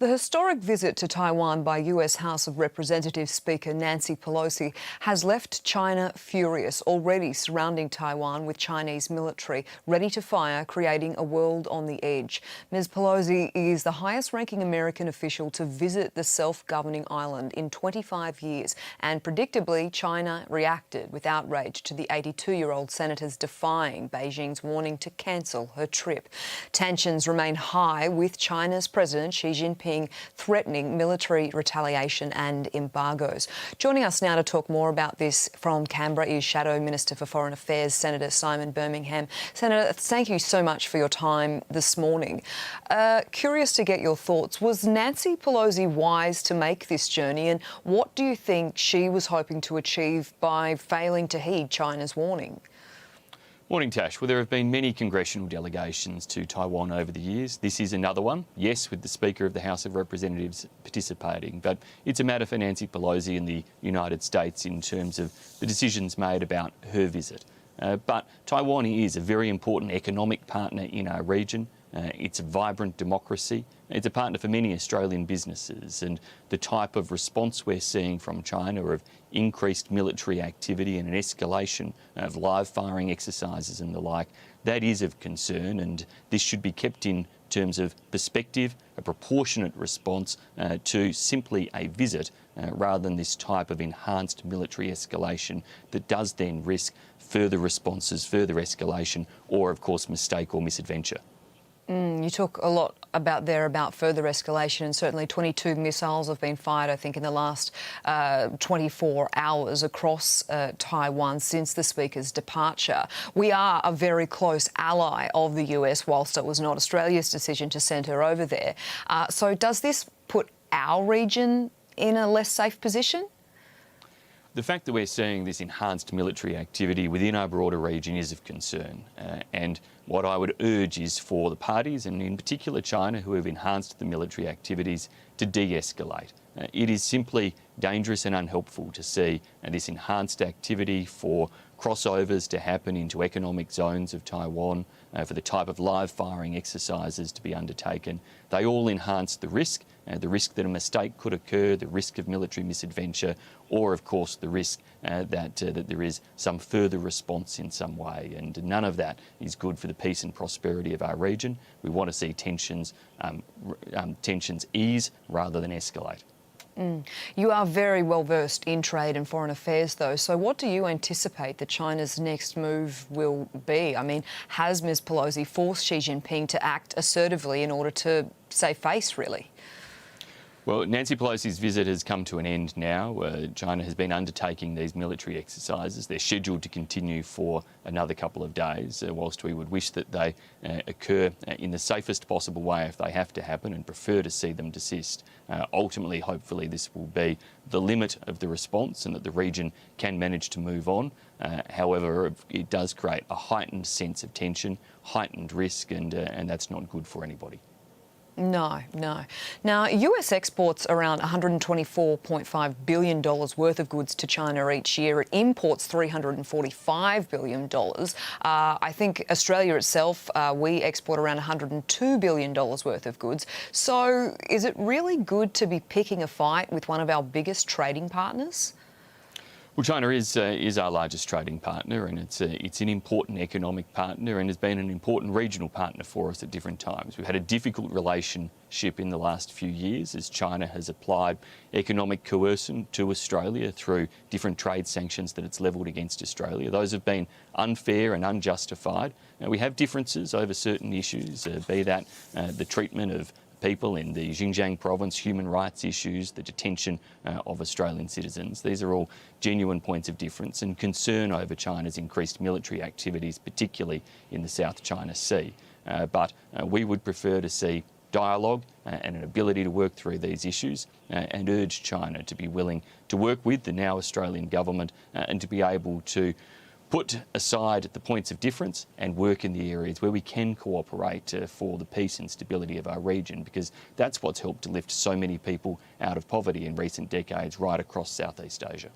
The historic visit to Taiwan by US House of Representatives Speaker Nancy Pelosi has left China furious, already surrounding Taiwan with Chinese military ready to fire, creating a world on the edge. Ms. Pelosi is the highest-ranking American official to visit the self-governing island in 25 years, and predictably, China reacted with outrage to the 82-year-old senator's defying Beijing's warning to cancel her trip. Tensions remain high, with China's President Xi Jinping threatening military retaliation and embargoes. Joining us now to talk more about this from Canberra is Shadow Minister for Foreign Affairs, Senator Simon Birmingham. Senator, thank you so much for your time this morning. Curious to get your thoughts. Was Nancy Pelosi wise to make this journey, and what do you think she was hoping to achieve by failing to heed China's warning? Morning, Tash. Well, there have been many congressional delegations to Taiwan over the years. This is another one, yes, with the Speaker of the House of Representatives participating, but it's a matter for Nancy Pelosi and the United States in terms of the decisions made about her visit. But Taiwan is a very important economic partner in our region. It's a vibrant democracy. It's a partner for many Australian businesses, and the type of response we're seeing from China of increased military activity and an escalation of live firing exercises and the like, that is of concern, and this should be kept in terms of perspective, a proportionate response to simply a visit rather than this type of enhanced military escalation that does then risk further responses, further escalation, or of course mistake or misadventure. You talk a lot about further escalation, and certainly 22 missiles have been fired, I think, in the last 24 hours across Taiwan since the Speaker's departure. We are a very close ally of the US, whilst it was not Australia's decision to send her over there. So does this put our region in a less safe position? The fact that we're seeing this enhanced military activity within our broader region is of concern. And what I would urge is for the parties, and in particular China, who have enhanced the military activities, to de-escalate. It is simply dangerous and unhelpful to see this enhanced activity for crossovers to happen into economic zones of Taiwan, for the type of live firing exercises to be undertaken. They all enhance the risk that a mistake could occur, the risk of military misadventure, or of course the risk that there is some further response in some way. And none of that is good for the peace and prosperity of our region. We want to see tensions ease rather than escalate. You are very well versed in trade and foreign affairs, though. So what do you anticipate that China's next move will be? I mean, has Ms. Pelosi forced Xi Jinping to act assertively in order to save face, really? Well, Nancy Pelosi's visit has come to an end now. China has been undertaking these military exercises. They're scheduled to continue for another couple of days, whilst we would wish that they occur in the safest possible way if they have to happen, and prefer to see them desist. Ultimately, hopefully, this will be the limit of the response and that the region can manage to move on. However, it does create a heightened sense of tension, heightened risk, and that's not good for anybody. No. Now, US exports around $124.5 billion worth of goods to China each year. It imports $345 billion. I think Australia itself, we export around $102 billion worth of goods. So is it really good to be picking a fight with one of our biggest trading partners? Well, China is our largest trading partner, and it's an important economic partner, and has been an important regional partner for us at different times. We've had a difficult relationship in the last few years as China has applied economic coercion to Australia through different trade sanctions that it's levelled against Australia. Those have been unfair and unjustified. Now, we have differences over certain issues, be that the treatment of people in the Xinjiang province, human rights issues, the detention of Australian citizens. These are all genuine points of difference and concern over China's increased military activities, particularly in the South China Sea. But we would prefer to see dialogue and an ability to work through these issues, and urge China to be willing to work with the now Australian government and to be able to put aside the points of difference and work in the areas where we can cooperate for the peace and stability of our region, because that's what's helped to lift so many people out of poverty in recent decades right across Southeast Asia.